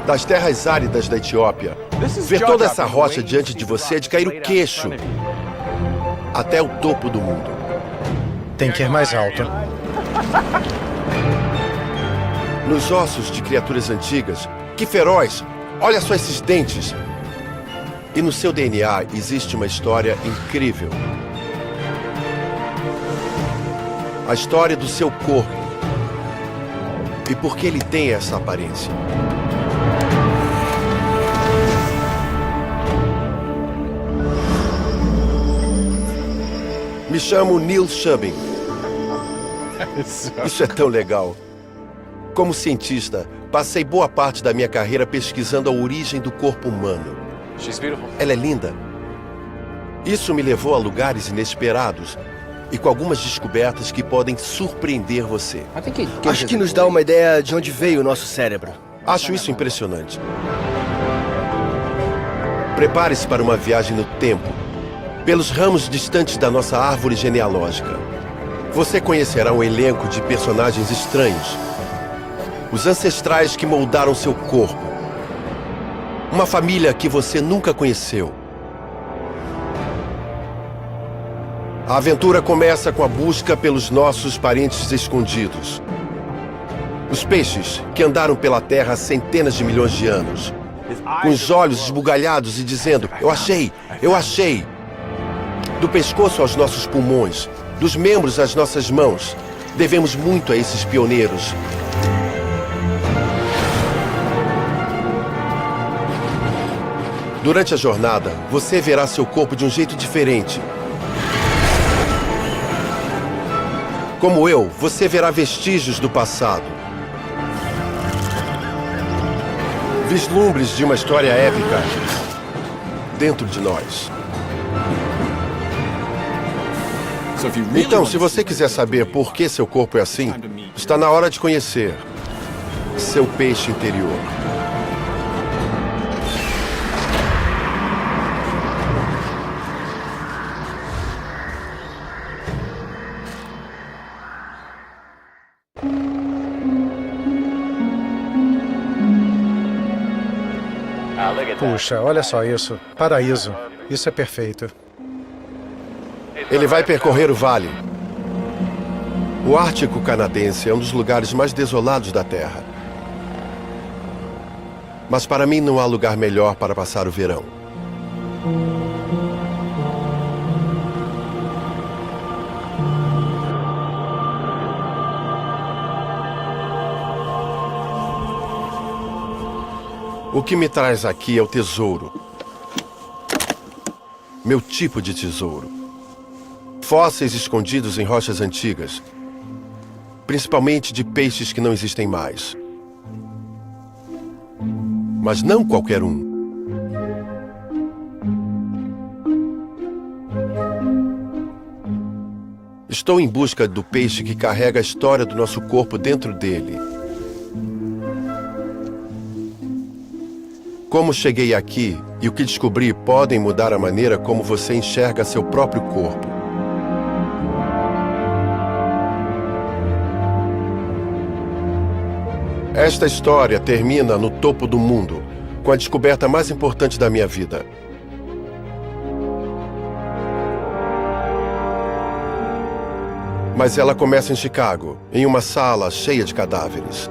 das terras áridas da Etiópia. Ver toda essa rocha diante de você é de cair o queixo até o topo do mundo. Tem que ir mais alto. Nos ossos de criaturas antigas, que feroz! Olha só esses dentes! E no seu DNA existe uma história incrível. A história do seu corpo. E por que ele tem essa aparência. Me chamo Neil Shubin. Isso é tão legal. Como cientista, passei boa parte da minha carreira pesquisando a origem do corpo humano. Ela é linda. Isso me levou a lugares inesperados e com algumas descobertas que podem surpreender você. Acho que nos dá uma ideia de onde veio o nosso cérebro. Acho isso impressionante. Prepare-se para uma viagem no tempo, pelos ramos distantes da nossa árvore genealógica. Você conhecerá um elenco de personagens estranhos. Os ancestrais que moldaram seu corpo. Uma família que você nunca conheceu. A aventura começa com a busca pelos nossos parentes escondidos. Os peixes que andaram pela Terra há centenas de milhões de anos. Com os olhos esbugalhados e dizendo, eu achei, eu achei. Do pescoço aos nossos pulmões, dos membros às nossas mãos. Devemos muito a esses pioneiros. Durante a jornada, você verá seu corpo de um jeito diferente. Como eu, você verá vestígios do passado. Vislumbres de uma história épica dentro de nós. Então, se você quiser saber por que seu corpo é assim, está na hora de conhecer seu peixe interior. Puxa, olha só isso. Paraíso. Isso é perfeito. Ele vai percorrer o vale. O Ártico canadense é um dos lugares mais desolados da Terra. Mas para mim não há lugar melhor para passar o verão. O que me traz aqui é o tesouro. Meu tipo de tesouro. Fósseis escondidos em rochas antigas. Principalmente de peixes que não existem mais. Mas não qualquer um. Estou em busca do peixe que carrega a história do nosso corpo dentro dele. Como cheguei aqui e o que descobri podem mudar a maneira como você enxerga seu próprio corpo. Esta história termina no topo do mundo, com a descoberta mais importante da minha vida. Mas ela começa em Chicago, em uma sala cheia de cadáveres.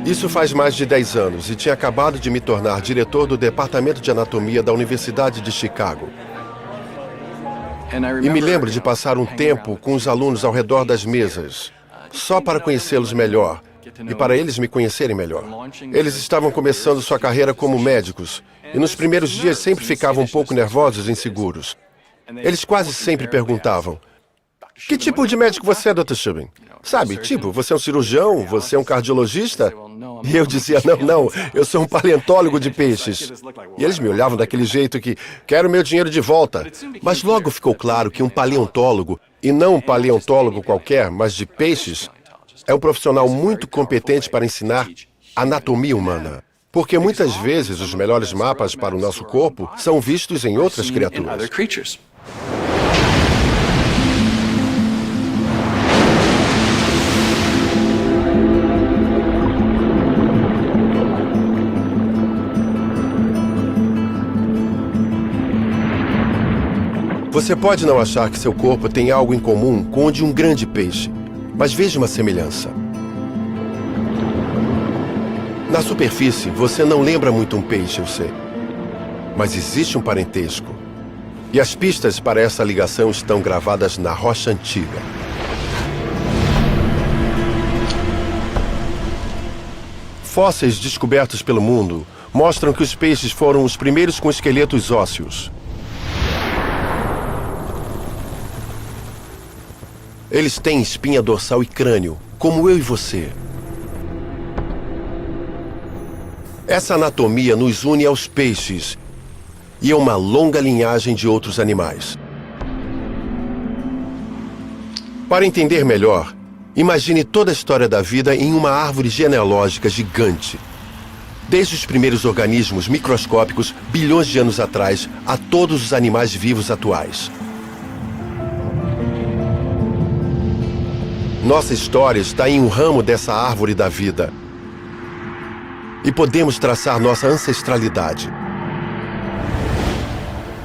Isso faz mais de 10 anos e tinha acabado de me tornar diretor do Departamento de Anatomia da Universidade de Chicago. E me lembro de passar um tempo com os alunos ao redor das mesas, só para conhecê-los melhor e para eles me conhecerem melhor. Eles estavam começando sua carreira como médicos e nos primeiros dias sempre ficavam um pouco nervosos e inseguros. Eles quase sempre perguntavam, que tipo de médico você é, Dr. Shubin? Sabe, tipo, você é um cirurgião, você é um cardiologista? E eu dizia, não, eu sou um paleontólogo de peixes. E eles me olhavam daquele jeito que, quero meu dinheiro de volta. Mas logo ficou claro que um paleontólogo, e não um paleontólogo qualquer, mas de peixes, é um profissional muito competente para ensinar anatomia humana. Porque muitas vezes os melhores mapas para o nosso corpo são vistos em outras criaturas. Você pode não achar que seu corpo tem algo em comum com o de um grande peixe, mas veja uma semelhança. Na superfície, você não lembra muito um peixe, eu sei. Mas existe um parentesco. E as pistas para essa ligação estão gravadas na rocha antiga. Fósseis descobertos pelo mundo mostram que os peixes foram os primeiros com esqueletos ósseos. Eles têm espinha dorsal e crânio, como eu e você. Essa anatomia nos une aos peixes e a uma longa linhagem de outros animais. Para entender melhor, imagine toda a história da vida em uma árvore genealógica gigante. Desde os primeiros organismos microscópicos, bilhões de anos atrás, a todos os animais vivos atuais. Nossa história está em um ramo dessa árvore da vida. E podemos traçar nossa ancestralidade.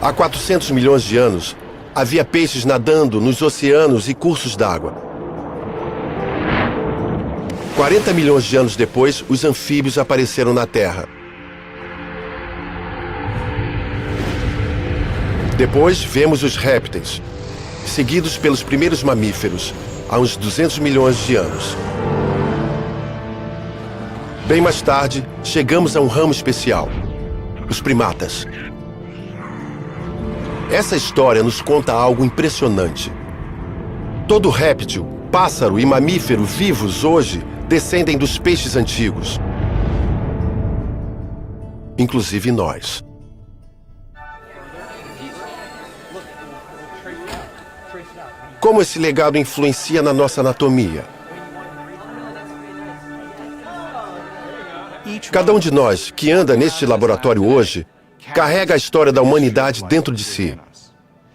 Há 400 milhões de anos, havia peixes nadando nos oceanos e cursos d'água. 40 milhões de anos depois, os anfíbios apareceram na Terra. Depois, vemos os répteis, seguidos pelos primeiros mamíferos, há uns 200 milhões de anos. Bem mais tarde, chegamos a um ramo especial, os primatas. Essa história nos conta algo impressionante. Todo réptil, pássaro e mamífero vivos hoje descendem dos peixes antigos. Inclusive nós. Como esse legado influencia na nossa anatomia? Cada um de nós que anda neste laboratório hoje carrega a história da humanidade dentro de si.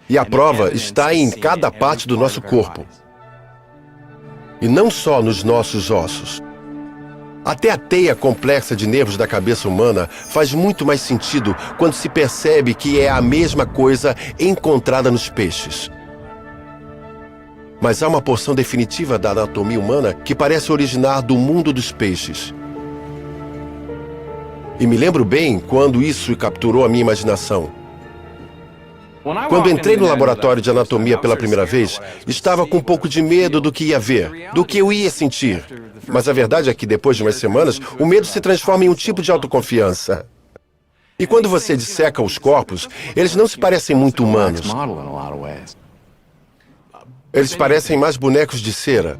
E a prova está em cada parte do nosso corpo. E não só nos nossos ossos. Até a teia complexa de nervos da cabeça humana faz muito mais sentido quando se percebe que é a mesma coisa encontrada nos peixes. Mas há uma porção definitiva da anatomia humana que parece originar do mundo dos peixes. E me lembro bem quando isso capturou a minha imaginação. Quando entrei no laboratório de anatomia pela primeira vez, estava com um pouco de medo do que ia ver, do que eu ia sentir. Mas a verdade é que, depois de umas semanas, o medo se transforma em um tipo de autoconfiança. E quando você disseca os corpos, eles não se parecem muito humanos. Eles parecem mais bonecos de cera.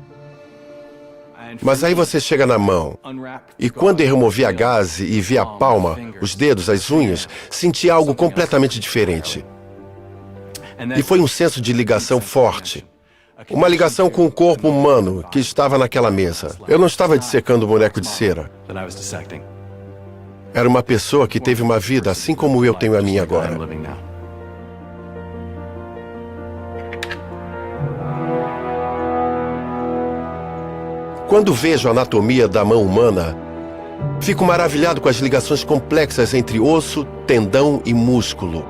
Mas aí você chega na mão, e quando eu removi a gaze e vi a palma, os dedos, as unhas, senti algo completamente diferente. E foi um senso de ligação forte. Uma ligação com o corpo humano que estava naquela mesa. Eu não estava dissecando um boneco de cera. Era uma pessoa que teve uma vida assim como eu tenho a minha agora. Quando vejo a anatomia da mão humana, fico maravilhado com as ligações complexas entre osso, tendão e músculo.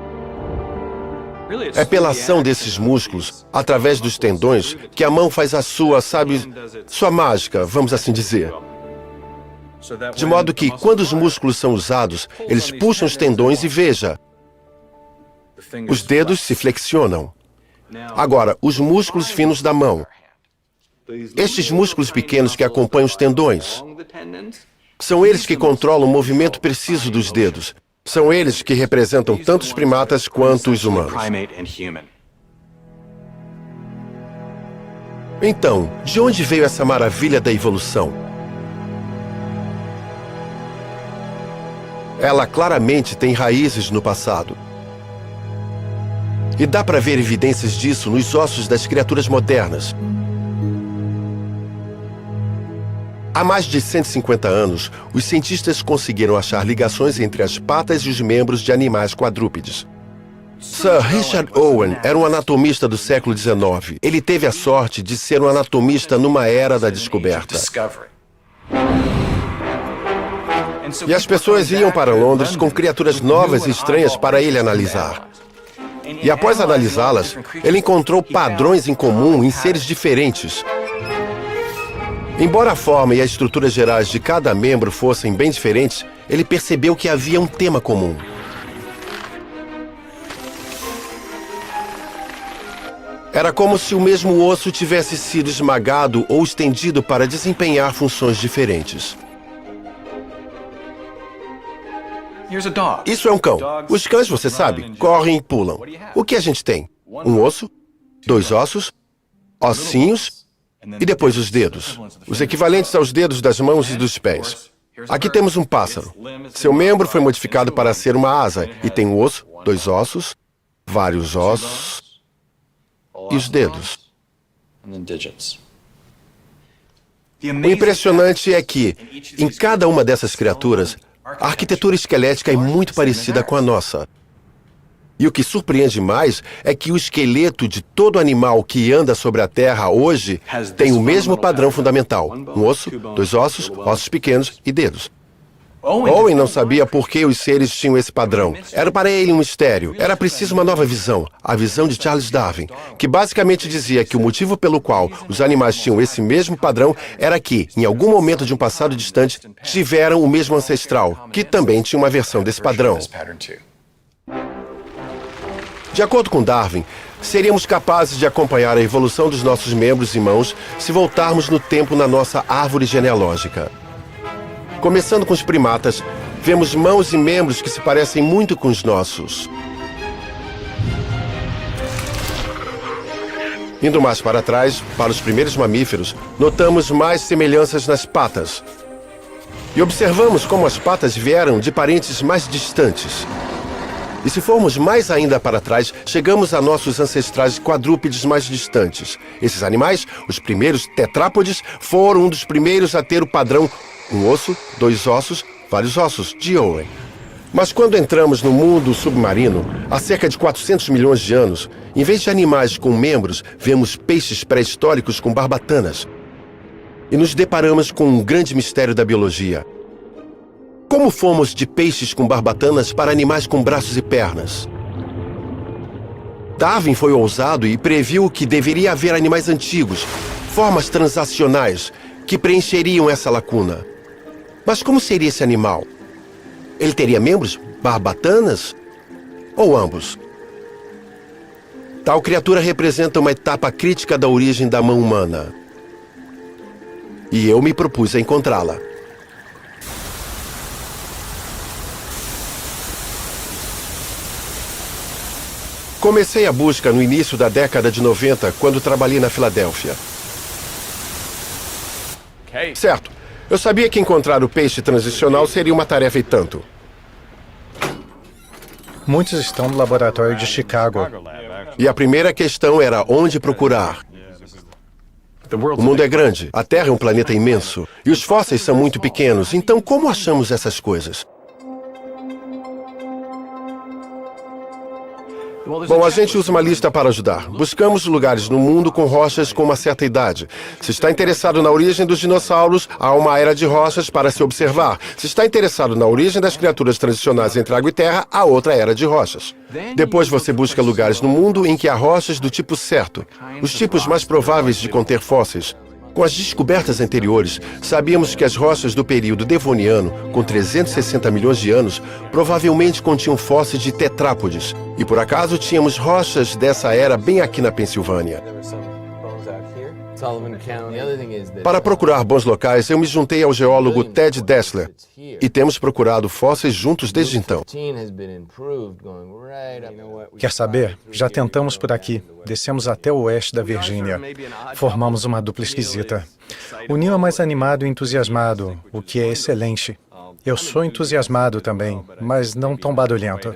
É pela ação desses músculos, através dos tendões, que a mão faz a sua, sua mágica, vamos assim dizer. De modo que, quando os músculos são usados, eles puxam os tendões e veja, os dedos se flexionam. Agora, os músculos finos da mão. Estes músculos pequenos que acompanham os tendões, são eles que controlam o movimento preciso dos dedos. São eles que representam tanto os primatas quanto os humanos. Então, de onde veio essa maravilha da evolução? Ela claramente tem raízes no passado. E dá para ver evidências disso nos ossos das criaturas modernas. Há mais de 150 anos, os cientistas conseguiram achar ligações entre as patas e os membros de animais quadrúpedes. Sir Richard Owen era um anatomista do século XIX. Ele teve a sorte de ser um anatomista numa era da descoberta. E as pessoas iam para Londres com criaturas novas e estranhas para ele analisar. E após analisá-las, ele encontrou padrões em comum em seres diferentes. Embora a forma e a estrutura gerais de cada membro fossem bem diferentes, ele percebeu que havia um tema comum. Era como se o mesmo osso tivesse sido esmagado ou estendido para desempenhar funções diferentes. Isso é um cão. Os cães, você sabe, correm e pulam. O que a gente tem? Um osso, 2 ossos, ossinhos e depois os dedos. Os equivalentes aos dedos das mãos e dos pés. Aqui temos um pássaro. Seu membro foi modificado para ser uma asa e tem um osso, 2 ossos, vários ossos e os dedos. O impressionante é que, em cada uma dessas criaturas, a arquitetura esquelética é muito parecida com a nossa. E o que surpreende mais é que o esqueleto de todo animal que anda sobre a Terra hoje tem o mesmo padrão fundamental. Um osso, 2 ossos, ossos pequenos e dedos. Owen não sabia por que os seres tinham esse padrão. Era para ele um mistério. Era preciso uma nova visão, a visão de Charles Darwin, que basicamente dizia que o motivo pelo qual os animais tinham esse mesmo padrão era que, em algum momento de um passado distante, tiveram o mesmo ancestral, que também tinha uma versão desse padrão. De acordo com Darwin, seríamos capazes de acompanhar a evolução dos nossos membros e mãos se voltarmos no tempo na nossa árvore genealógica. Começando com os primatas, vemos mãos e membros que se parecem muito com os nossos. Indo mais para trás, para os primeiros mamíferos, notamos mais semelhanças nas patas. E observamos como as patas vieram de parentes mais distantes. E se formos mais ainda para trás, chegamos a nossos ancestrais quadrúpedes mais distantes. Esses animais, os primeiros tetrápodes, foram um dos primeiros a ter o padrão um osso, 2 ossos, vários ossos, de Owen. Mas quando entramos no mundo submarino, há cerca de 400 milhões de anos, em vez de animais com membros, vemos peixes pré-históricos com barbatanas. E nos deparamos com um grande mistério da biologia. Como fomos de peixes com barbatanas para animais com braços e pernas? Darwin foi ousado e previu que deveria haver animais antigos, formas transacionais, que preencheriam essa lacuna. Mas como seria esse animal? Ele teria membros, barbatanas ou ambos? Tal criatura representa uma etapa crítica da origem da mão humana. E eu me propus a encontrá-la. Comecei a busca no início da década de 90, quando trabalhei na Filadélfia. Certo. Eu sabia que encontrar o peixe transicional seria uma tarefa e tanto. Muitos estão no laboratório de Chicago. E a primeira questão era onde procurar. O mundo é grande, a Terra é um planeta imenso, e os fósseis são muito pequenos, então como achamos essas coisas? Bom, a gente usa uma lista para ajudar. Buscamos lugares no mundo com rochas com uma certa idade. Se está interessado na origem dos dinossauros, há uma era de rochas para se observar. Se está interessado na origem das criaturas transicionais entre água e terra, há outra era de rochas. Depois você busca lugares no mundo em que há rochas do tipo certo, os tipos mais prováveis de conter fósseis. Com as descobertas anteriores, sabíamos que as rochas do período devoniano, com 360 milhões de anos, provavelmente continham fósseis de tetrápodes. E por acaso tínhamos rochas dessa era bem aqui na Pensilvânia. Para procurar bons locais, eu me juntei ao geólogo Ted Dessler e temos procurado fósseis juntos desde então. Quer saber? Já tentamos por aqui. Descemos até o oeste da Virgínia. Formamos uma dupla esquisita. O Neil é mais animado e entusiasmado, o que é excelente. Eu sou entusiasmado também, mas não tão barulhento.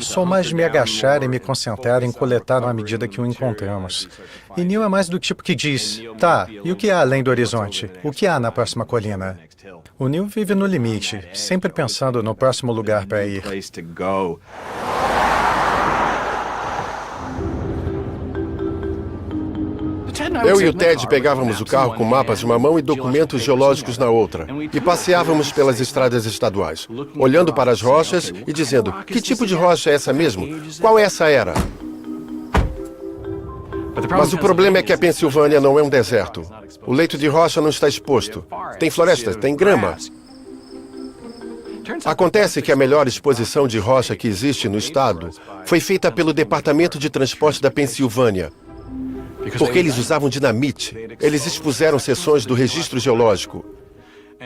Sou mais de me agachar e me concentrar em coletar à medida que o encontramos. E Neil é mais do tipo que diz, tá, e o que há além do horizonte? O que há na próxima colina? O Neil vive no limite, sempre pensando no próximo lugar para ir. Eu e o Ted pegávamos o carro com mapas de uma mão e documentos geológicos na outra. E passeávamos pelas estradas estaduais, olhando para as rochas e dizendo: que tipo de rocha é essa mesmo? Qual essa era? Mas o problema é que a Pensilvânia não é um deserto. O leito de rocha não está exposto. Tem florestas, tem grama. Acontece que a melhor exposição de rocha que existe no estado foi feita pelo Departamento de Transporte da Pensilvânia, porque eles usavam dinamite. Eles expuseram seções do registro geológico.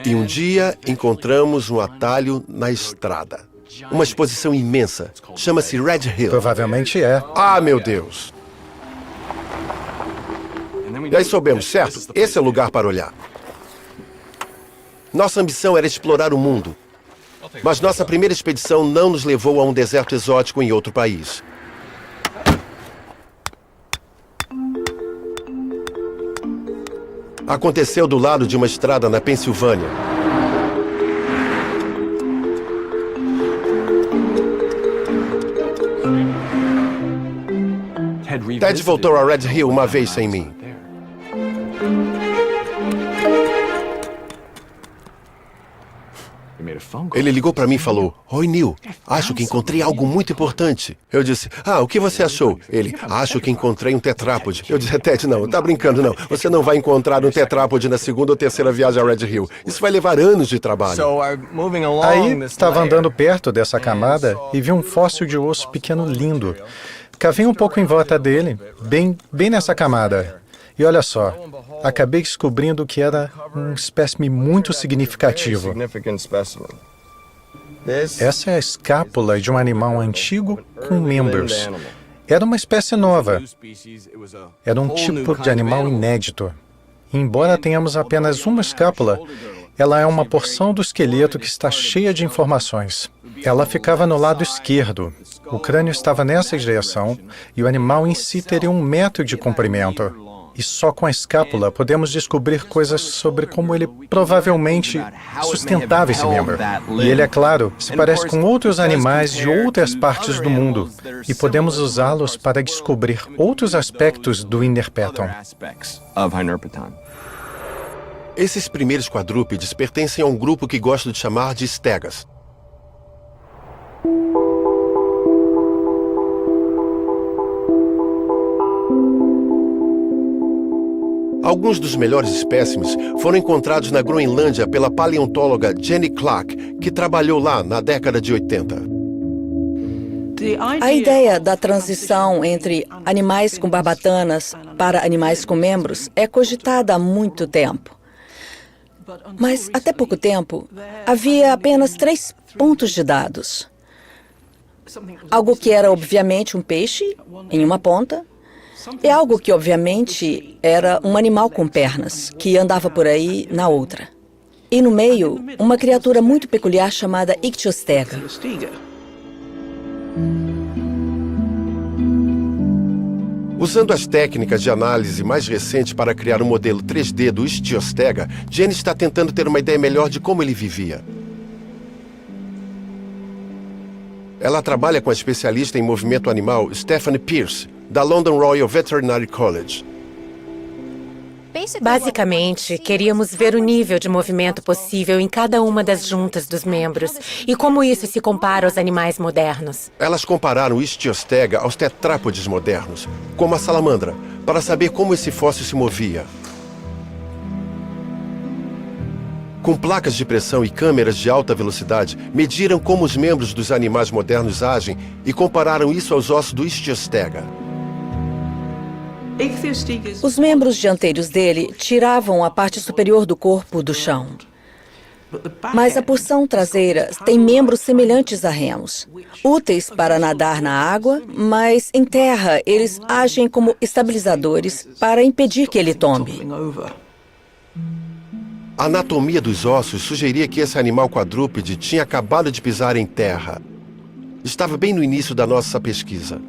E um dia encontramos um atalho na estrada. Uma exposição imensa. Chama-se Red Hill. Provavelmente é. Ah, meu Deus! E aí soubemos, certo? Esse é o lugar para olhar. Nossa ambição era explorar o mundo. Mas nossa primeira expedição não nos levou a um deserto exótico em outro país. Aconteceu do lado de uma estrada na Pensilvânia. Ted voltou a Red Hill uma vez sem mim. Ele ligou para mim e falou: Oi, Neil, acho que encontrei algo muito importante. Eu disse: Ah, o que você achou? Ele: Acho que encontrei um tetrápode. Eu disse: Ted, não, tá brincando, não. Você não vai encontrar um tetrápode na segunda ou terceira viagem a Red Hill. Isso vai levar anos de trabalho. Aí, estava andando perto dessa camada e vi um fóssil de osso pequeno lindo. Cavei um pouco em volta dele, bem nessa camada. E olha só, acabei descobrindo que era um espécime muito significativo. Essa é a escápula de um animal antigo com membros. Era uma espécie nova. Era um tipo de animal inédito. Embora tenhamos apenas uma escápula, ela é uma porção do esqueleto que está cheia de informações. Ela ficava no lado esquerdo. O crânio estava nessa direção e o animal em si teria 1 metro de comprimento. E só com a escápula podemos descobrir coisas sobre como ele provavelmente sustentava esse membro. E ele, é claro, se parece com outros animais de outras partes do mundo. E podemos usá-los para descobrir outros aspectos do Innerpetron. Esses primeiros quadrúpedes pertencem a um grupo que gosto de chamar de stegas. Alguns dos melhores espécimes foram encontrados na Groenlândia pela paleontóloga Jenny Clark, que trabalhou lá na década de 80. A ideia da transição entre animais com barbatanas para animais com membros é cogitada há muito tempo. Mas, até pouco tempo, havia apenas 3 pontos de dados. Algo que era, obviamente, um peixe em uma ponta, e algo que, obviamente, era um animal com pernas, que andava por aí na outra. E, no meio, uma criatura muito peculiar chamada Ichthyostega. Usando as técnicas de análise mais recentes para criar um modelo 3D do Ichthyostega, Jenny está tentando ter uma ideia melhor de como ele vivia. Ela trabalha com a especialista em movimento animal Stephanie Pierce, da London Royal Veterinary College. Basicamente, queríamos ver o nível de movimento possível em cada uma das juntas dos membros e como isso se compara aos animais modernos. Elas compararam o Ichthyostega aos tetrápodes modernos, como a salamandra, para saber como esse fóssil se movia. Com placas de pressão e câmeras de alta velocidade, mediram como os membros dos animais modernos agem e compararam isso aos ossos do Ichthyostega. Os membros dianteiros dele tiravam a parte superior do corpo do chão. Mas a porção traseira tem membros semelhantes a remos, úteis para nadar na água, mas em terra eles agem como estabilizadores para impedir que ele tombe. A anatomia dos ossos sugeria que esse animal quadrúpede tinha acabado de pisar em terra. Estava bem no início da nossa pesquisa.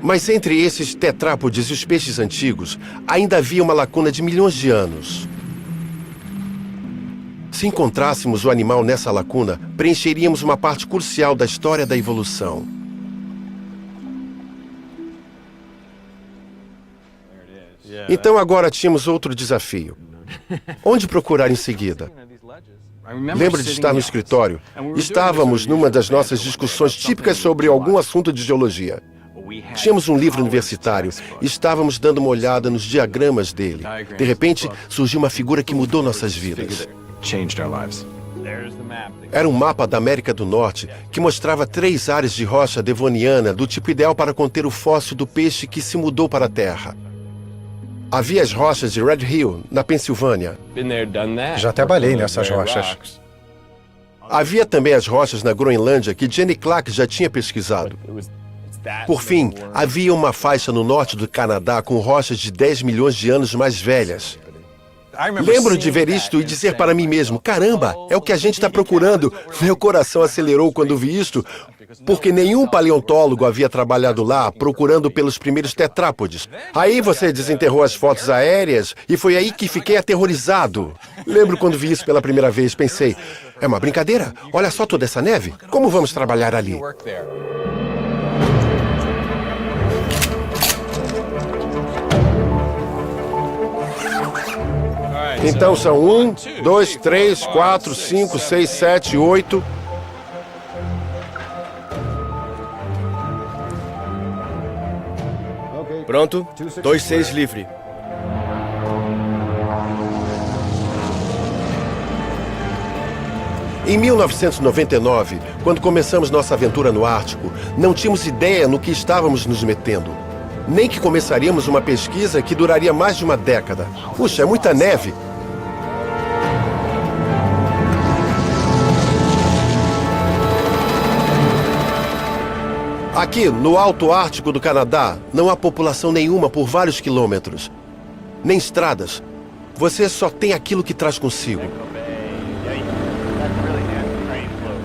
Mas entre esses tetrápodes e os peixes antigos, ainda havia uma lacuna de milhões de anos. Se encontrássemos o animal nessa lacuna, preencheríamos uma parte crucial da história da evolução. Então agora tínhamos outro desafio. Onde procurar em seguida? Lembro de estar no escritório. Estávamos numa das nossas discussões típicas sobre algum assunto de geologia. Tínhamos um livro universitário e estávamos dando uma olhada nos diagramas dele. De repente, surgiu uma figura que mudou nossas vidas. Era um mapa da América do Norte que mostrava 3 áreas de rocha devoniana do tipo ideal para conter o fóssil do peixe que se mudou para a Terra. Havia as rochas de Red Hill, na Pensilvânia. Já trabalhei nessas rochas. Havia também as rochas na Groenlândia que Jenny Clark já tinha pesquisado. Por fim, havia uma faixa no norte do Canadá com rochas de 10 milhões de anos mais velhas. Lembro de ver isto e dizer para mim mesmo, caramba, é o que a gente está procurando. Meu coração acelerou quando vi isto, porque nenhum paleontólogo havia trabalhado lá procurando pelos primeiros tetrápodes. Aí você desenterrou as fotos aéreas e foi aí que fiquei aterrorizado. Lembro quando vi isso pela primeira vez, pensei, é uma brincadeira? Olha só toda essa neve. Como vamos trabalhar ali? Então são 1, 2, 3, 4, 5, 6, 7, 8. Pronto? 2-6 livre. Em 1999, quando começamos nossa aventura no Ártico, não tínhamos ideia no que estávamos nos metendo. Nem que começaríamos uma pesquisa que duraria mais de uma década. Puxa, é muita neve. Aqui, no Alto Ártico do Canadá, não há população nenhuma por vários quilômetros. Nem estradas. Você só tem aquilo que traz consigo.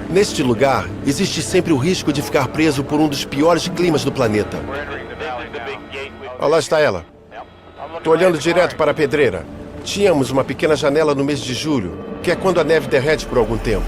Neste lugar, existe sempre o risco de ficar preso por um dos piores climas do planeta. Olha lá está ela. Estou olhando direto para a pedreira. Tínhamos uma pequena janela no mês de julho, que é quando a neve derrete por algum tempo.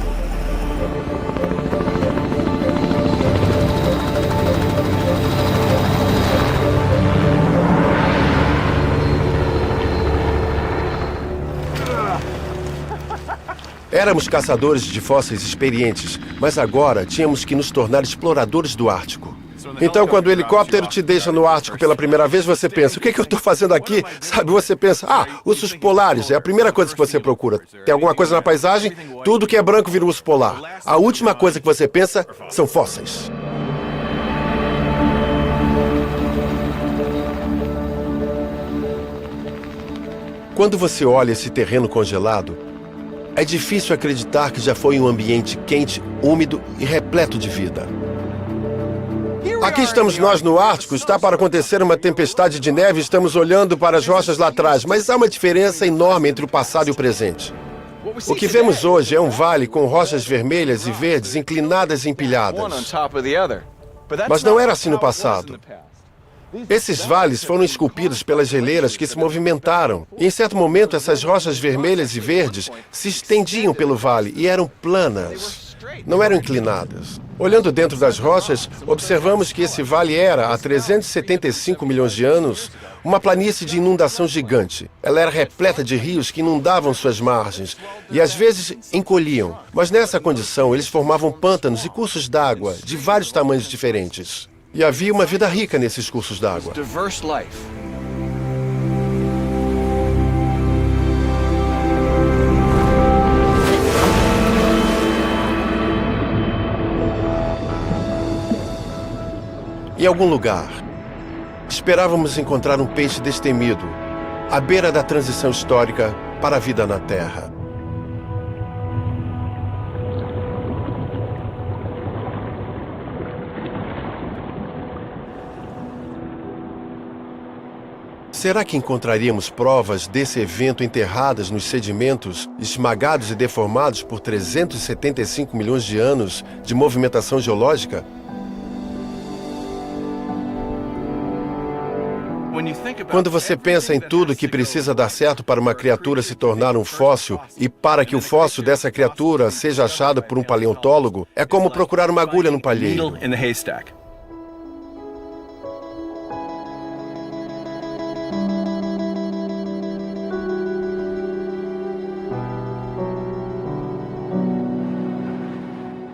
Éramos caçadores de fósseis experientes, mas agora tínhamos que nos tornar exploradores do Ártico. Então, quando o helicóptero te deixa no Ártico pela primeira vez, você pensa, o que eu estou fazendo aqui? Sabe, você pensa, ursos polares, é a primeira coisa que você procura. Tem alguma coisa na paisagem? Tudo que é branco vira urso polar. A última coisa que você pensa são fósseis. Quando você olha esse terreno congelado, é difícil acreditar que já foi um ambiente quente, úmido e repleto de vida. Aqui estamos nós no Ártico, está para acontecer uma tempestade de neve e estamos olhando para as rochas lá atrás, mas há uma diferença enorme entre o passado e o presente. O que vemos hoje é um vale com rochas vermelhas e verdes inclinadas e empilhadas. Mas não era assim no passado. Esses vales foram esculpidos pelas geleiras que se movimentaram. E, em certo momento, essas rochas vermelhas e verdes se estendiam pelo vale e eram planas, não eram inclinadas. Olhando dentro das rochas, observamos que esse vale era, há 375 milhões de anos, uma planície de inundação gigante. Ela era repleta de rios que inundavam suas margens e, às vezes, encolhiam. Mas, nessa condição, eles formavam pântanos e cursos d'água de vários tamanhos diferentes. E havia uma vida rica nesses cursos d'água. Em algum lugar, esperávamos encontrar um peixe destemido, à beira da transição histórica para a vida na Terra. Será que encontraríamos provas desse evento enterradas nos sedimentos, esmagados e deformados por 375 milhões de anos de movimentação geológica? Quando você pensa em tudo que precisa dar certo para uma criatura se tornar um fóssil e para que o fóssil dessa criatura seja achado por um paleontólogo, é como procurar uma agulha no palheiro.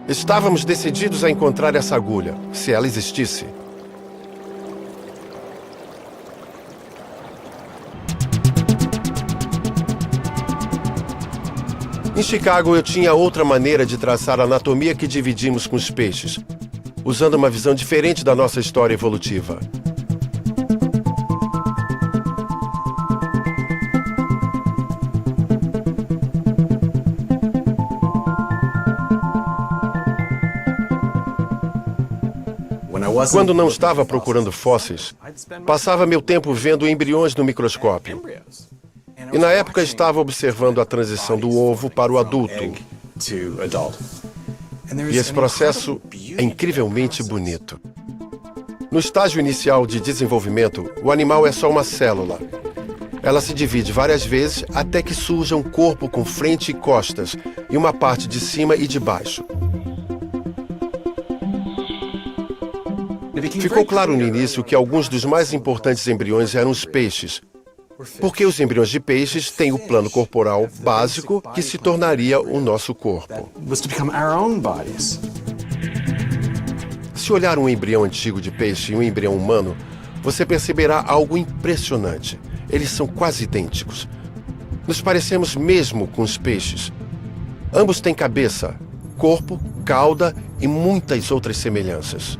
Estávamos decididos a encontrar essa agulha, se ela existisse. Em Chicago, eu tinha outra maneira de traçar a anatomia que dividimos com os peixes, usando uma visão diferente da nossa história evolutiva. Quando não estava procurando fósseis, passava meu tempo vendo embriões no microscópio. E na época estava observando a transição do ovo para o adulto. E esse processo é incrivelmente bonito. No estágio inicial de desenvolvimento, o animal é só uma célula. Ela se divide várias vezes até que surja um corpo com frente e costas, e uma parte de cima e de baixo. Ficou claro no início que alguns dos mais importantes embriões eram os peixes, porque os embriões de peixes têm o plano corporal básico que se tornaria o nosso corpo. Se olhar um embrião antigo de peixe e um embrião humano, você perceberá algo impressionante. Eles são quase idênticos. Nos parecemos mesmo com os peixes. Ambos têm cabeça, corpo, cauda e muitas outras semelhanças.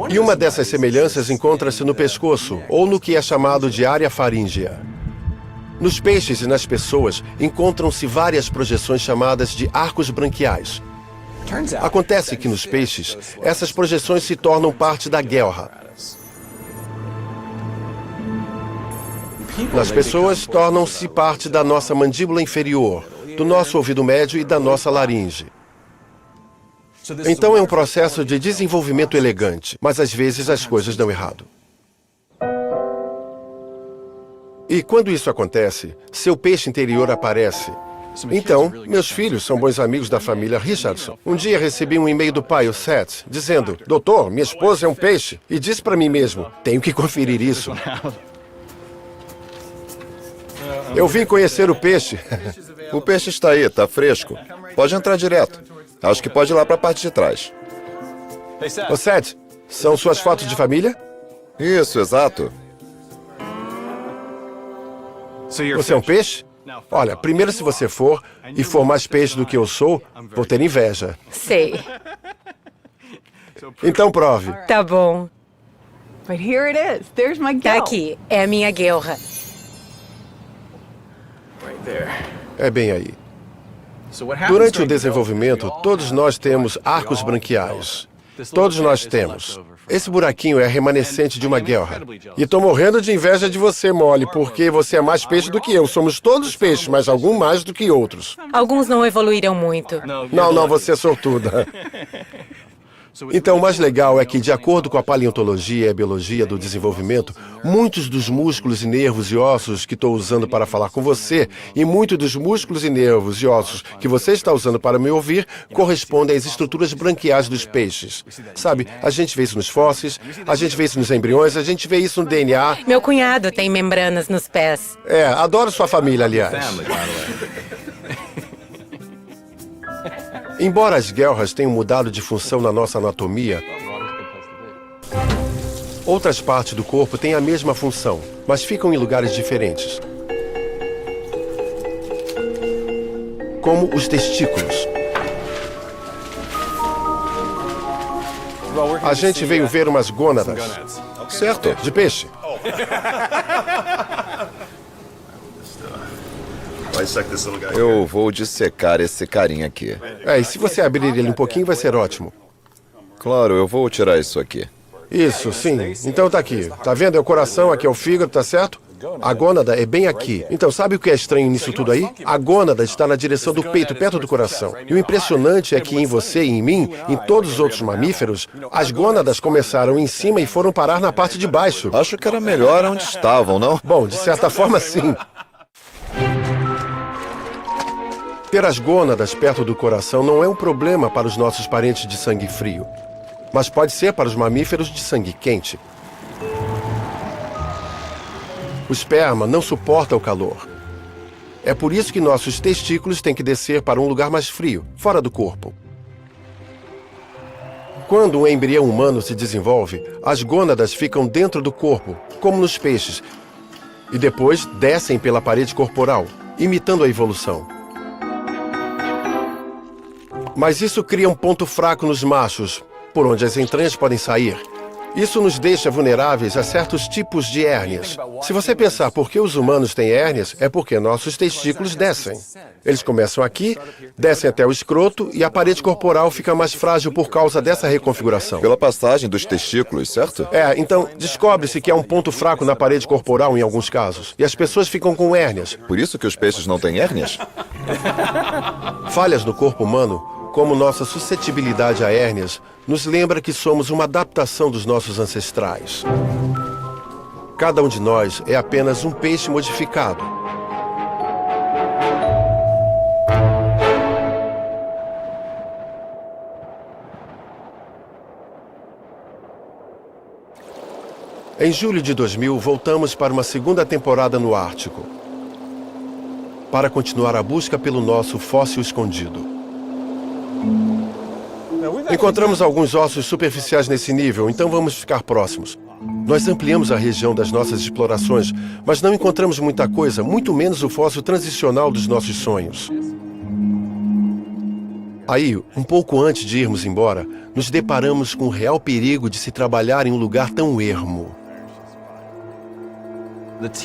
E uma dessas semelhanças encontra-se no pescoço, ou no que é chamado de área faríngea. Nos peixes e nas pessoas encontram-se várias projeções chamadas de arcos branquiais. Acontece que nos peixes, essas projeções se tornam parte da guelra. Nas pessoas, tornam-se parte da nossa mandíbula inferior, do nosso ouvido médio e da nossa laringe. Então é um processo de desenvolvimento elegante, mas às vezes as coisas dão errado. E quando isso acontece, seu peixe interior aparece. Então, meus filhos são bons amigos da família Richardson. Um dia recebi um e-mail do pai, o Seth, dizendo: "Doutor, minha esposa é um peixe." E disse para mim mesmo: "Tenho que conferir isso." Eu vim conhecer o peixe. O peixe está aí, está fresco. Pode entrar direto. Acho que pode ir lá para a parte de trás. Ô Seth, são suas fotos de família? Isso, exato. Você é um peixe? Olha, primeiro se você for, e for mais peixe do que eu sou, vou ter inveja. Sei. Então prove. Tá bom. But here it is. There's my Tá gal. aqui. É a minha guelra. É bem aí. Durante o desenvolvimento, todos nós temos arcos branquiais. Todos nós temos. Esse buraquinho é remanescente de uma guelra. E tô morrendo de inveja de você, Molly, porque você é mais peixe do que eu. Somos todos peixes, mas alguns mais do que outros. Alguns não evoluíram muito. Não, você é sortuda. Então, o mais legal é que, de acordo com a paleontologia e a biologia do desenvolvimento, muitos dos músculos e nervos e ossos que estou usando para falar com você e muitos dos músculos e nervos e ossos que você está usando para me ouvir correspondem às estruturas branquiais dos peixes. Sabe, a gente vê isso nos fósseis, a gente vê isso nos embriões, a gente vê isso no DNA. Meu cunhado tem membranas nos pés. Adoro sua família, aliás. Embora as guelras tenham mudado de função na nossa anatomia, outras partes do corpo têm a mesma função, mas ficam em lugares diferentes. Como os testículos. A gente veio ver umas gônadas. Certo, de peixe. Eu vou dissecar esse carinha aqui. E se você abrir ele um pouquinho, vai ser ótimo. Claro, eu vou tirar isso aqui. Isso, sim. Então tá aqui. Tá vendo? É o coração, aqui é o fígado, tá certo? A gônada é bem aqui. Então, sabe o que é estranho nisso tudo aí? A gônada está na direção do peito, perto do coração. E o impressionante é que em você e em mim, em todos os outros mamíferos, as gônadas começaram em cima e foram parar na parte de baixo. Acho que era melhor onde estavam, não? Bom, de certa forma, sim. Ter as gônadas perto do coração não é um problema para os nossos parentes de sangue frio, mas pode ser para os mamíferos de sangue quente. O esperma não suporta o calor. É por isso que nossos testículos têm que descer para um lugar mais frio, fora do corpo. Quando um embrião humano se desenvolve, as gônadas ficam dentro do corpo, como nos peixes, e depois descem pela parede corporal, imitando a evolução. Mas isso cria um ponto fraco nos machos, por onde as entranhas podem sair. Isso nos deixa vulneráveis a certos tipos de hérnias. Se você pensar por que os humanos têm hérnias, é porque nossos testículos descem. Eles começam aqui, descem até o escroto e a parede corporal fica mais frágil por causa dessa reconfiguração. Pela passagem dos testículos, certo? Então, descobre-se que há um ponto fraco na parede corporal em alguns casos. E as pessoas ficam com hérnias. Por isso que os peixes não têm hérnias? Falhas no corpo humano, como nossa suscetibilidade a hérnias, nos lembra que somos uma adaptação dos nossos ancestrais. Cada um de nós é apenas um peixe modificado. Em julho de 2000, voltamos para uma segunda temporada no Ártico, para continuar a busca pelo nosso fóssil escondido. Encontramos alguns ossos superficiais nesse nível, então vamos ficar próximos. Nós ampliamos a região das nossas explorações, mas não encontramos muita coisa, muito menos o fóssil transicional dos nossos sonhos. Aí, um pouco antes de irmos embora, nos deparamos com o real perigo de se trabalhar em um lugar tão ermo.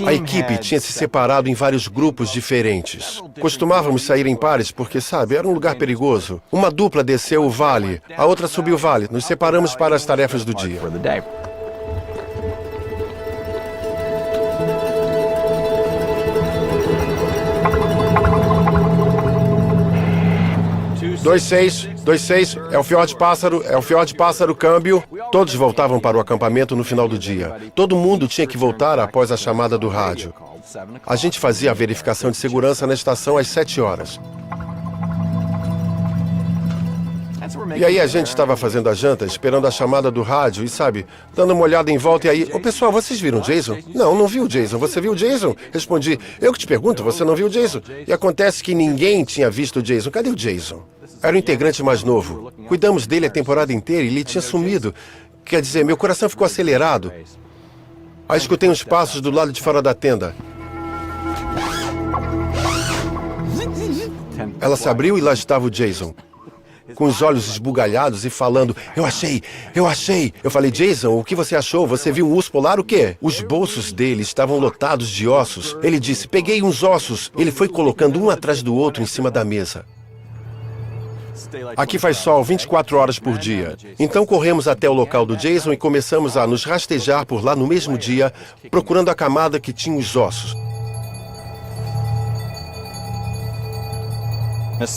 A equipe tinha se separado em vários grupos diferentes. Costumávamos sair em pares porque, sabe, era um lugar perigoso. Uma dupla desceu o vale, a outra subiu o vale. Nos separamos para as tarefas do dia. 26, é o Fjord Pássaro, câmbio. Todos voltavam para o acampamento no final do dia. Todo mundo tinha que voltar após a chamada do rádio. A gente fazia a verificação de segurança na estação às 7 horas. E aí a gente estava fazendo a janta, esperando a chamada do rádio e, sabe, dando uma olhada em volta e aí... Ô, pessoal, vocês viram o Jason? Não vi o Jason. Você viu o Jason? Respondi, eu que te pergunto, você não viu o Jason? E acontece que ninguém tinha visto o Jason. Cadê o Jason? Era o integrante mais novo. Cuidamos dele a temporada inteira e ele tinha sumido. Quer dizer, meu coração ficou acelerado. Aí escutei uns passos do lado de fora da tenda. Ela se abriu e lá estava o Jason, com os olhos esbugalhados e falando, eu achei. Eu falei, Jason, o que você achou? Você viu um urso polar, o quê? Os bolsos dele estavam lotados de ossos. Ele disse, peguei uns ossos. Ele foi colocando um atrás do outro em cima da mesa. Aqui faz sol 24 horas por dia. Então corremos até o local do Jason e começamos a nos rastejar por lá no mesmo dia, procurando a camada que tinha os ossos.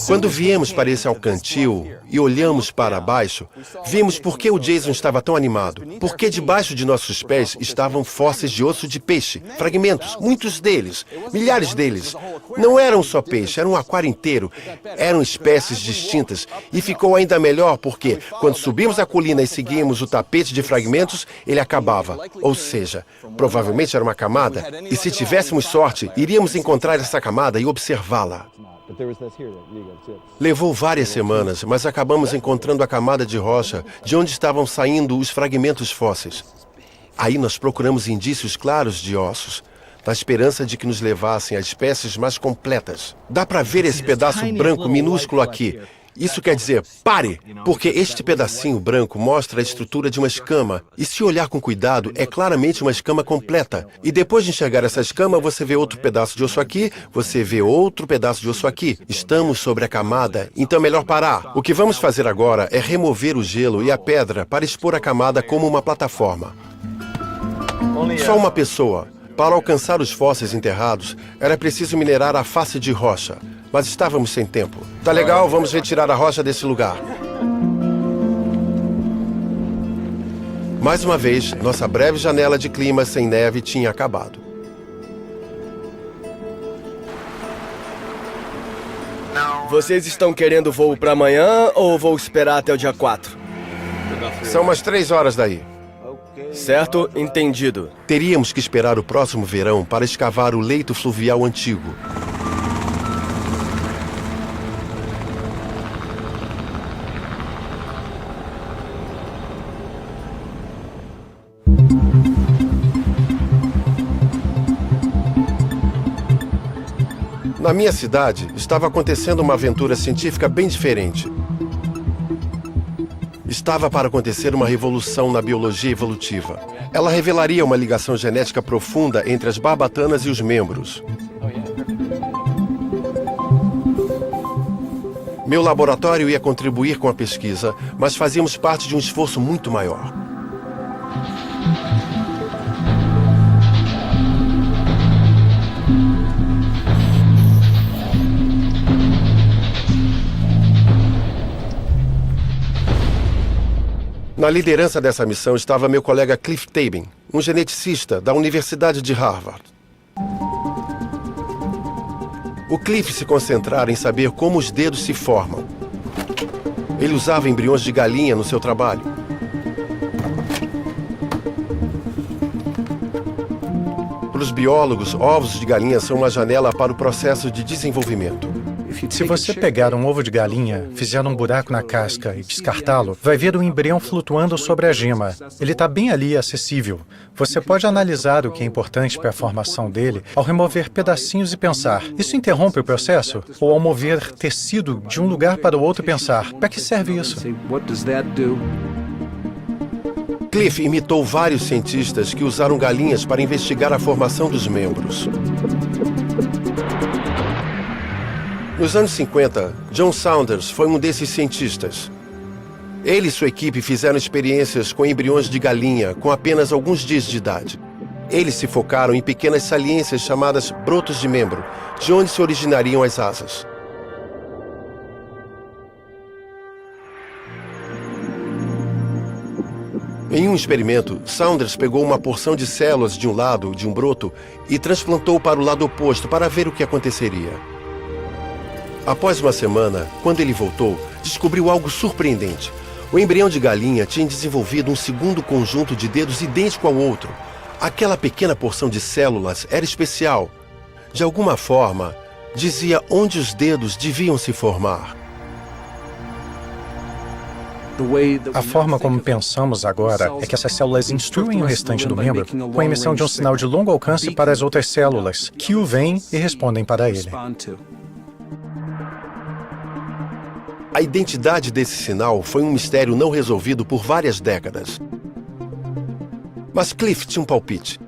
Quando viemos para esse alcantil e olhamos para baixo, vimos por que o Jason estava tão animado. Porque debaixo de nossos pés estavam fósseis de osso de peixe, fragmentos, muitos deles, milhares deles. Não eram só peixe, era um aquário inteiro. Eram espécies distintas. E ficou ainda melhor porque, quando subimos a colina e seguimos o tapete de fragmentos, ele acabava. Ou seja, provavelmente era uma camada. E se tivéssemos sorte, iríamos encontrar essa camada e observá-la. Levou várias semanas, mas acabamos encontrando a camada de rocha de onde estavam saindo os fragmentos fósseis. Aí nós procuramos indícios claros de ossos, na esperança de que nos levassem a espécies mais completas. Dá para ver esse pedaço branco minúsculo aqui. Isso quer dizer, pare! Porque este pedacinho branco mostra a estrutura de uma escama. E se olhar com cuidado, é claramente uma escama completa. E depois de enxergar essa escama, você vê outro pedaço de osso aqui, você vê outro pedaço de osso aqui. Estamos sobre a camada, então é melhor parar. O que vamos fazer agora é remover o gelo e a pedra para expor a camada como uma plataforma. Só uma pessoa. Para alcançar os fósseis enterrados, era preciso minerar a face de rocha. Mas estávamos sem tempo. Tá legal, vamos retirar a rocha desse lugar. Mais uma vez, nossa breve janela de clima sem neve tinha acabado. Vocês estão querendo voo para amanhã ou vou esperar até o dia 4? São umas 3 horas daí. Certo? Entendido. Teríamos que esperar o próximo verão para escavar o leito fluvial antigo. Na minha cidade, estava acontecendo uma aventura científica bem diferente. Estava para acontecer uma revolução na biologia evolutiva. Ela revelaria uma ligação genética profunda entre as barbatanas e os membros. Meu laboratório ia contribuir com a pesquisa, mas fazíamos parte de um esforço muito maior. Na liderança dessa missão estava meu colega Cliff Tabin, um geneticista da Universidade de Harvard. O Cliff se concentrara em saber como os dedos se formam. Ele usava embriões de galinha no seu trabalho. Para os biólogos, ovos de galinha são uma janela para o processo de desenvolvimento. Se você pegar um ovo de galinha, fizer um buraco na casca e descartá-lo, vai ver o embrião flutuando sobre a gema. Ele está bem ali, acessível. Você pode analisar o que é importante para a formação dele ao remover pedacinhos e pensar, isso interrompe o processo? Ou ao mover tecido de um lugar para o outro pensar, para que serve isso? Cliff imitou vários cientistas que usaram galinhas para investigar a formação dos membros. Nos anos 50, John Saunders foi um desses cientistas. Ele e sua equipe fizeram experiências com embriões de galinha com apenas alguns dias de idade. Eles se focaram em pequenas saliências chamadas brotos de membro, de onde se originariam as asas. Em um experimento, Saunders pegou uma porção de células de um lado de um broto e transplantou para o lado oposto para ver o que aconteceria. Após uma semana, quando ele voltou, descobriu algo surpreendente. O embrião de galinha tinha desenvolvido um segundo conjunto de dedos idêntico ao outro. Aquela pequena porção de células era especial. De alguma forma, dizia onde os dedos deviam se formar. A forma como pensamos agora é que essas células instruem o restante do membro com a emissão de um sinal de longo alcance para as outras células, que o veem e respondem para ele. A identidade desse sinal foi um mistério não resolvido por várias décadas. Mas Cliff tinha um palpite.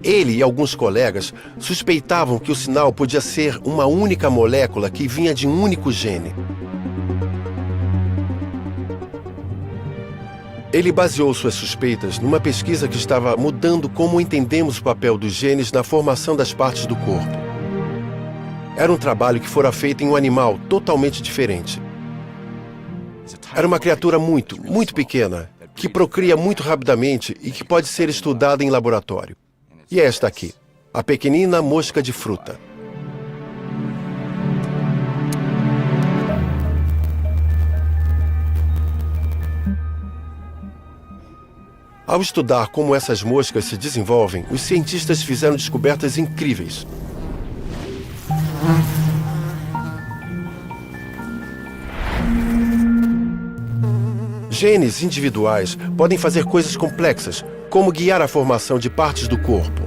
Ele e alguns colegas suspeitavam que o sinal podia ser uma única molécula que vinha de um único gene. Ele baseou suas suspeitas numa pesquisa que estava mudando como entendemos o papel dos genes na formação das partes do corpo. Era um trabalho que fora feito em um animal totalmente diferente. Era uma criatura muito pequena, que procria muito rapidamente e que pode ser estudada em laboratório. E é esta aqui, a pequenina mosca de fruta. Ao estudar como essas moscas se desenvolvem, os cientistas fizeram descobertas incríveis. Genes individuais podem fazer coisas complexas, como guiar a formação de partes do corpo.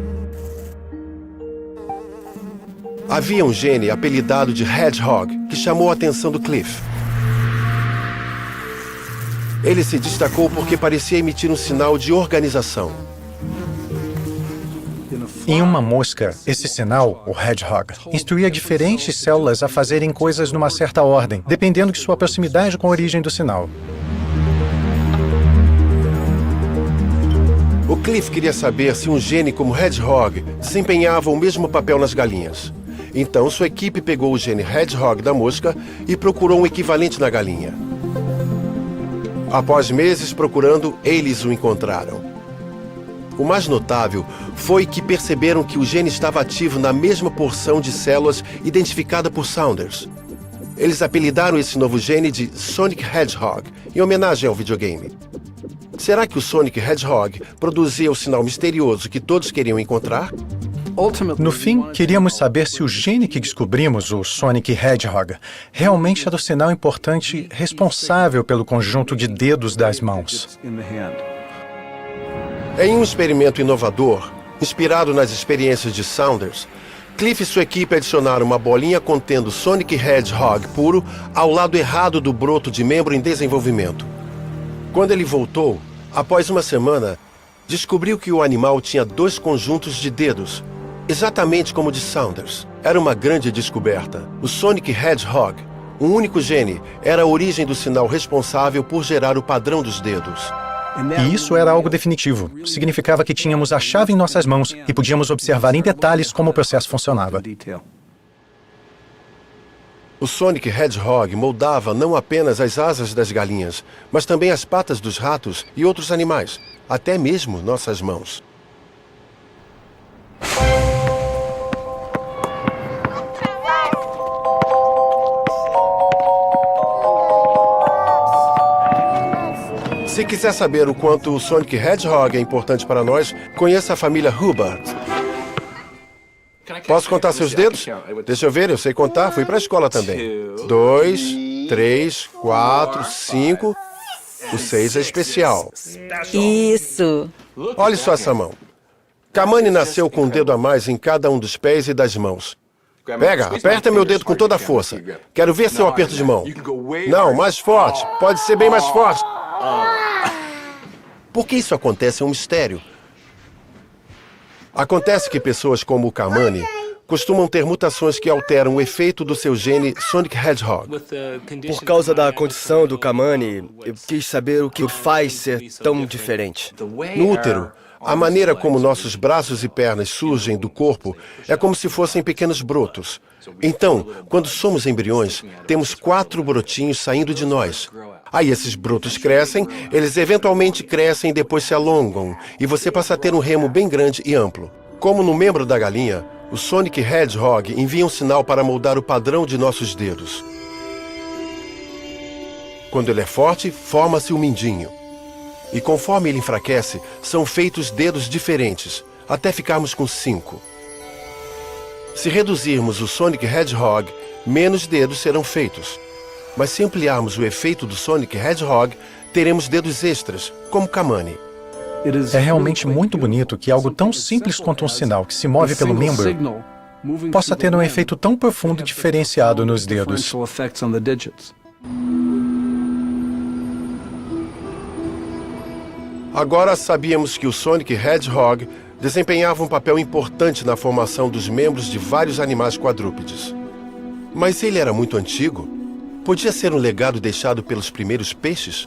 Havia um gene apelidado de Hedgehog que chamou a atenção do Cliff. Ele se destacou porque parecia emitir um sinal de organização. Em uma mosca, esse sinal, o hedgehog, instruía diferentes células a fazerem coisas numa certa ordem, dependendo de sua proximidade com a origem do sinal. O Cliff queria saber se um gene como Hedgehog desempenhava o mesmo papel nas galinhas. Então, sua equipe pegou o gene Hedgehog da mosca e procurou um equivalente na galinha. Após meses procurando, eles o encontraram. O mais notável foi que perceberam que o gene estava ativo na mesma porção de células identificada por Saunders. Eles apelidaram esse novo gene de Sonic Hedgehog, em homenagem ao videogame. Será que o Sonic Hedgehog produzia o sinal misterioso que todos queriam encontrar? No fim, queríamos saber se o gene que descobrimos, o Sonic Hedgehog, realmente era o sinal importante responsável pelo conjunto de dedos das mãos. Em um experimento inovador, inspirado nas experiências de Saunders, Cliff e sua equipe adicionaram uma bolinha contendo Sonic Hedgehog puro ao lado errado do broto de membro em desenvolvimento. Quando ele voltou, após uma semana, descobriu que o animal tinha 2 conjuntos de dedos, exatamente como o de Saunders. Era uma grande descoberta. O Sonic Hedgehog, um único gene, era a origem do sinal responsável por gerar o padrão dos dedos. E isso era algo definitivo. Significava que tínhamos a chave em nossas mãos e podíamos observar em detalhes como o processo funcionava. O Sonic Hedgehog moldava não apenas as asas das galinhas, mas também as patas dos ratos e outros animais, até mesmo nossas mãos. Se quiser saber o quanto o Sonic Hedgehog é importante para nós, conheça a família Hubbard. Posso contar seus dedos? Deixa eu ver, eu sei contar, fui para a escola também. 2, 3, 4, 5. O 6 é especial. Isso. Olhe só essa mão. Kamani nasceu com um dedo a mais em cada um dos pés e das mãos. Pega, aperta meu dedo com toda a força. Quero ver seu aperto de mão. Não, mais forte. Pode ser bem mais forte. Por que isso acontece é um mistério. Acontece que pessoas como o Kamani costumam ter mutações que alteram o efeito do seu gene Sonic Hedgehog. Por causa da condição do Kamani, eu quis saber o que o faz ser tão diferente. No útero, a maneira como nossos braços e pernas surgem do corpo é como se fossem pequenos brotos. Então, quando somos embriões, temos 4 brotinhos saindo de nós. Aí esses brotos crescem, eles eventualmente crescem e depois se alongam, e você passa a ter um remo bem grande e amplo. Como no membro da galinha, o Sonic Hedgehog envia um sinal para moldar o padrão de nossos dedos. Quando ele é forte, forma-se o mindinho. E conforme ele enfraquece, são feitos dedos diferentes, até ficarmos com 5. Se reduzirmos o Sonic Hedgehog, menos dedos serão feitos. Mas se ampliarmos o efeito do Sonic Hedgehog, teremos dedos extras, como Kamani. É realmente muito bonito que algo tão simples quanto um sinal que se move pelo membro possa ter um efeito tão profundo e diferenciado nos dedos. Agora sabíamos que o Sonic Hedgehog desempenhava um papel importante na formação dos membros de vários animais quadrúpedes. Mas ele era muito antigo. Podia ser um legado deixado pelos primeiros peixes?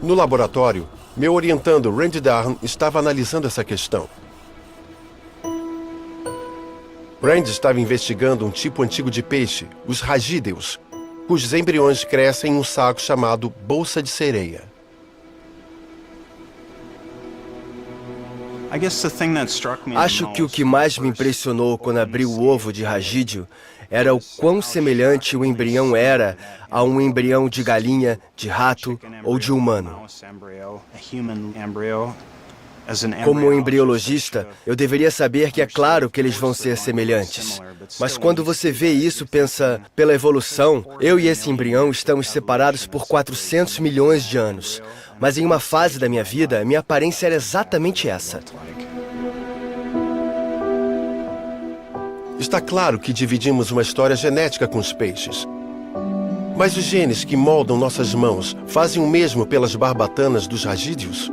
No laboratório, meu orientando Randy Darn estava analisando essa questão. Randy estava investigando um tipo antigo de peixe, os ragídeos, cujos embriões crescem em um saco chamado bolsa de sereia. Acho que o que mais me impressionou quando abri o ovo de ragídeo era o quão semelhante o embrião era a um embrião de galinha, de rato ou de humano. Como embriologista, eu deveria saber que é claro que eles vão ser semelhantes. Mas quando você vê isso, pensa, pela evolução, eu e esse embrião estamos separados por 400 milhões de anos. Mas em uma fase da minha vida, minha aparência era exatamente essa. Está claro que dividimos uma história genética com os peixes. Mas os genes que moldam nossas mãos fazem o mesmo pelas barbatanas dos ragídeos?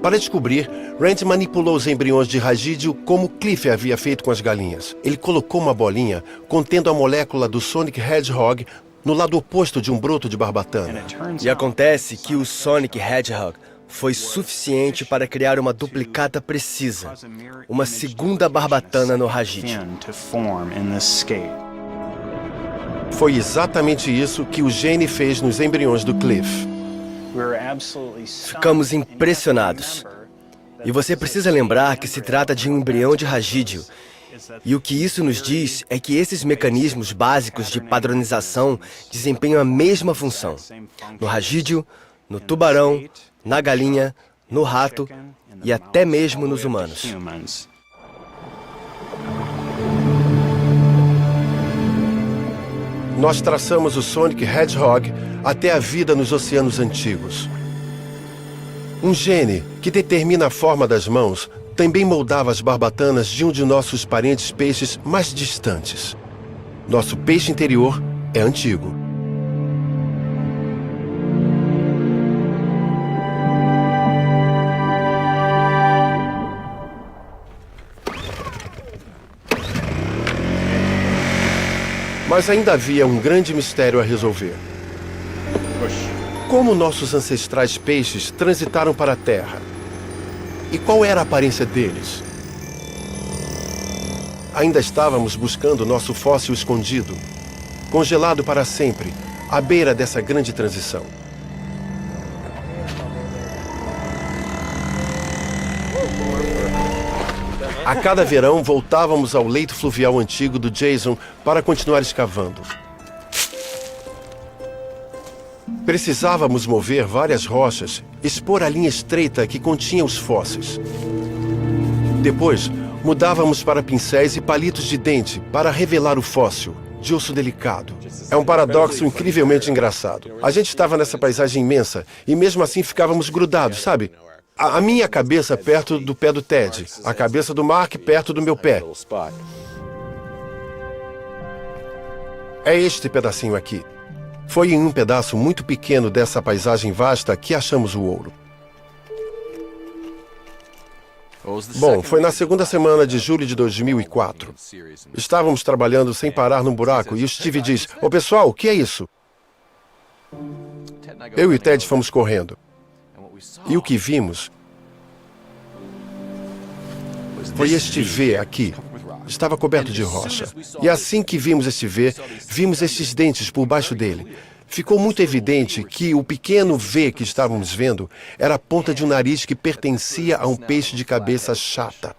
Para descobrir, Randy manipulou os embriões de ragídeo como Cliff havia feito com as galinhas. Ele colocou uma bolinha contendo a molécula do Sonic Hedgehog no lado oposto de um broto de barbatana. E acontece que o Sonic Hedgehog foi suficiente para criar uma duplicata precisa, uma segunda barbatana no ragídeo. Foi exatamente isso que o gene fez nos embriões do Cliff. Ficamos impressionados. E você precisa lembrar que se trata de um embrião de ragídeo. E o que isso nos diz é que esses mecanismos básicos de padronização desempenham a mesma função. No ragídeo, no tubarão, na galinha, no rato e até mesmo nos humanos. Nós traçamos o Sonic Hedgehog até a vida nos oceanos antigos. Um gene que determina a forma das mãos também moldava as barbatanas de um de nossos parentes peixes mais distantes. Nosso peixe interior é antigo. Mas ainda havia um grande mistério a resolver. Como nossos ancestrais peixes transitaram para a Terra? E qual era a aparência deles? Ainda estávamos buscando nosso fóssil escondido, congelado para sempre, à beira dessa grande transição. A cada verão, voltávamos ao leito fluvial antigo do Jason para continuar escavando. Precisávamos mover várias rochas, expor a linha estreita que continha os fósseis. Depois, mudávamos para pincéis e palitos de dente para revelar o fóssil, de osso delicado. É um paradoxo incrivelmente engraçado. A gente estava nessa paisagem imensa e mesmo assim ficávamos grudados, sabe? A minha cabeça perto do pé do Ted, a cabeça do Mark perto do meu pé. É este pedacinho aqui. Foi em um pedaço muito pequeno dessa paisagem vasta que achamos o ouro. Bom, foi na segunda semana de julho de 2004. Estávamos trabalhando sem parar num buraco e o Steve diz: "Ô pessoal, o que é isso?" Eu e o Ted fomos correndo. E o que vimos foi este V aqui. Estava coberto de rocha. E assim que vimos este V, vimos estes dentes por baixo dele. Ficou muito evidente que o pequeno V que estávamos vendo era a ponta de um nariz que pertencia a um peixe de cabeça chata.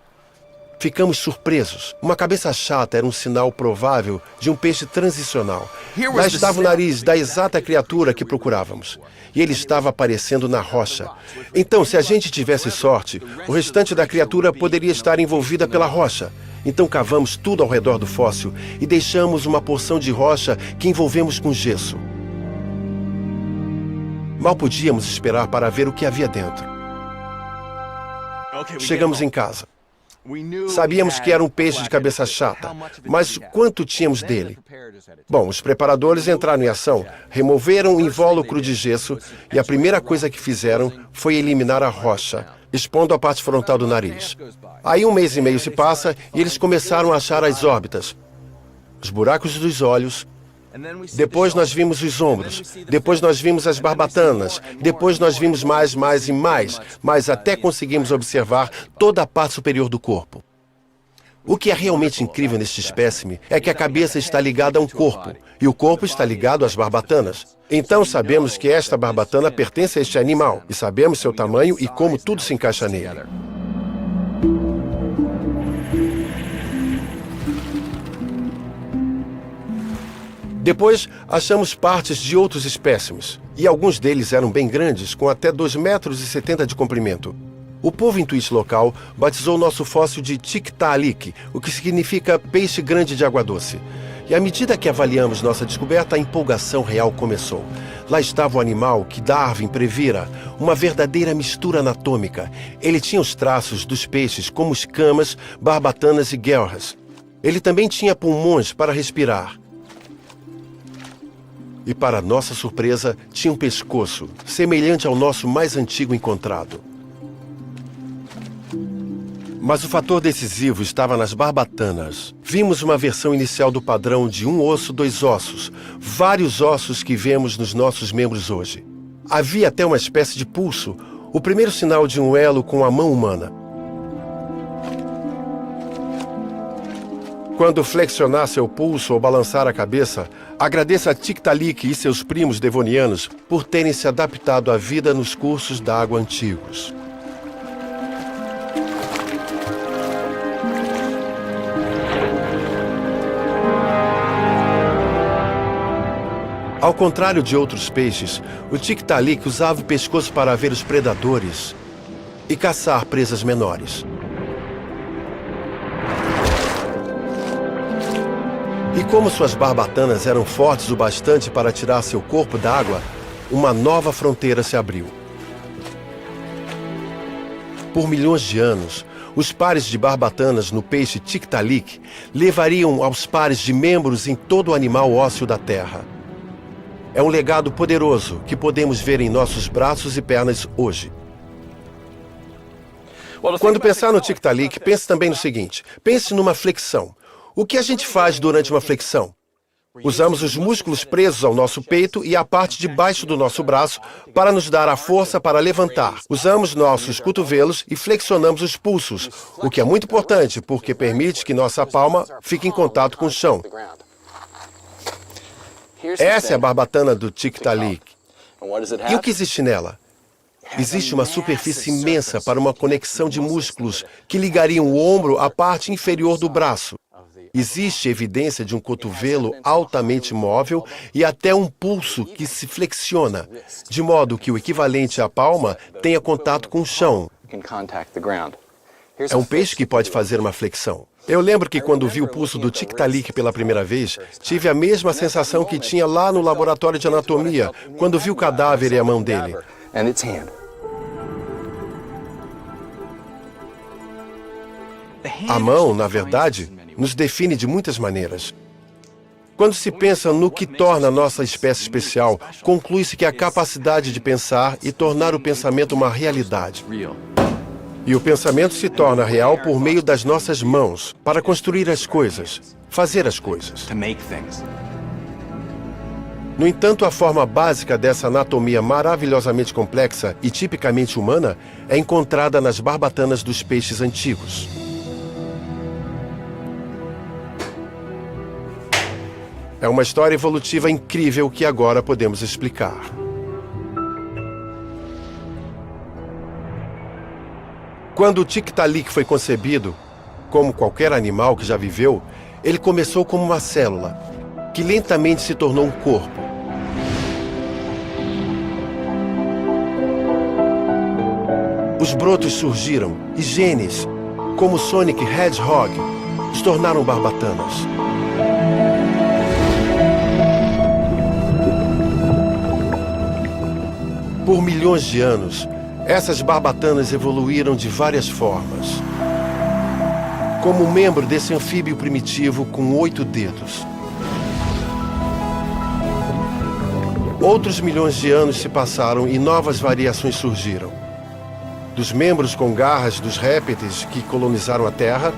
Ficamos surpresos. Uma cabeça chata era um sinal provável de um peixe transicional. Lá estava o nariz da exata criatura que procurávamos. E ele estava aparecendo na rocha. Então, se a gente tivesse sorte, o restante da criatura poderia estar envolvida pela rocha. Então cavamos tudo ao redor do fóssil e deixamos uma porção de rocha que envolvemos com gesso. Mal podíamos esperar para ver o que havia dentro. Chegamos em casa. Sabíamos que era um peixe de cabeça chata, mas quanto tínhamos dele? Bom, os preparadores entraram em ação, removeram o invólucro de gesso e a primeira coisa que fizeram foi eliminar a rocha, expondo a parte frontal do nariz. Aí 1 mês e meio se passa e eles começaram a achar as órbitas, os buracos dos olhos. Depois nós vimos os ombros, depois nós vimos as barbatanas, depois nós vimos mais e mais, mas até conseguimos observar toda a parte superior do corpo. O que é realmente incrível neste espécime é que a cabeça está ligada a um corpo, e o corpo está ligado às barbatanas. Então sabemos que esta barbatana pertence a este animal, e sabemos seu tamanho e como tudo se encaixa nele. Depois, achamos partes de outros espécimes, e alguns deles eram bem grandes, com até 2,70 metros de comprimento. O povo intuit local batizou nosso fóssil de Tiktaalik, o que significa peixe grande de água doce. E à medida que avaliamos nossa descoberta, a empolgação real começou. Lá estava o animal que Darwin previra, uma verdadeira mistura anatômica. Ele tinha os traços dos peixes, como escamas, barbatanas e guelras. Ele também tinha pulmões para respirar. E, para nossa surpresa, tinha um pescoço, semelhante ao nosso mais antigo encontrado. Mas o fator decisivo estava nas barbatanas. Vimos uma versão inicial do padrão de um osso, 2 ossos, vários ossos que vemos nos nossos membros hoje. Havia até uma espécie de pulso, o primeiro sinal de um elo com a mão humana. Quando flexionar seu pulso ou balançar a cabeça, agradeça a Tiktaalik e seus primos devonianos por terem se adaptado à vida nos cursos d'água antigos. Ao contrário de outros peixes, o Tiktaalik usava o pescoço para ver os predadores e caçar presas menores. E como suas barbatanas eram fortes o bastante para tirar seu corpo d'água, uma nova fronteira se abriu. Por milhões de anos, Os pares de barbatanas no peixe Tiktaalik levariam aos pares de membros em todo o animal ósseo da Terra. É um legado poderoso que podemos ver em nossos braços e pernas hoje. Quando pensar no Tiktaalik, pense também no seguinte: pense numa flexão. O que a gente faz durante uma flexão? Usamos os músculos presos ao nosso peito e à parte de baixo do nosso braço para nos dar a força para levantar. Usamos nossos cotovelos e flexionamos os pulsos, o que é muito importante porque permite que nossa palma fique em contato com o chão. Essa é a barbatana do Tiktaalik. E o que existe nela? Existe uma superfície imensa para uma conexão de músculos que ligariam o ombro à parte inferior do braço. Existe evidência de um cotovelo altamente móvel e até um pulso que se flexiona, de modo que o equivalente à palma tenha contato com o chão. É um peixe que pode fazer uma flexão. Eu lembro que quando vi o pulso do Tiktaalik pela primeira vez, tive a mesma sensação que tinha lá no laboratório de anatomia, quando vi o cadáver e a mão dele. A mão, na verdade, nos define de muitas maneiras. Quando se pensa no que torna a nossa espécie especial, conclui-se que é a capacidade de pensar e tornar o pensamento uma realidade. E o pensamento se torna real por meio das nossas mãos, para construir as coisas, fazer as coisas. No entanto, a forma básica dessa anatomia maravilhosamente complexa e tipicamente humana é encontrada nas barbatanas dos peixes antigos. É uma história evolutiva incrível que agora podemos explicar. Quando o Tiktaalik foi concebido, como qualquer animal que já viveu, ele começou como uma célula, que lentamente se tornou um corpo. Os brotos surgiram e genes, como Sonic Hedgehog, se tornaram barbatanas. Por milhões de anos, essas barbatanas evoluíram de várias formas. Como membro desse anfíbio primitivo com 8 dedos. Outros milhões de anos se passaram e novas variações surgiram. Dos membros com garras dos répteis que colonizaram a Terra,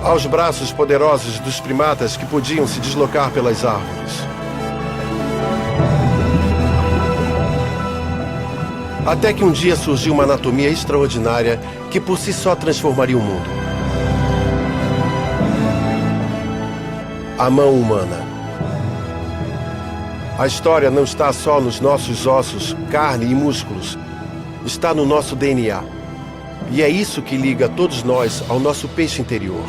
aos braços poderosos dos primatas que podiam se deslocar pelas árvores. Até que um dia surgiu uma anatomia extraordinária que por si só transformaria o mundo. A mão humana. A história não está só nos nossos ossos, carne e músculos. Está no nosso DNA. E é isso que liga todos nós ao nosso peixe interior.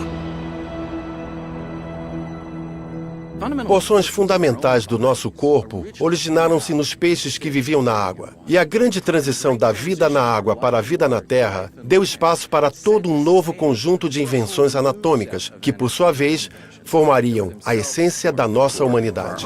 Porções fundamentais do nosso corpo originaram-se nos peixes que viviam na água. E a grande transição da vida na água para a vida na terra deu espaço para todo um novo conjunto de invenções anatômicas, que, por sua vez, formariam a essência da nossa humanidade.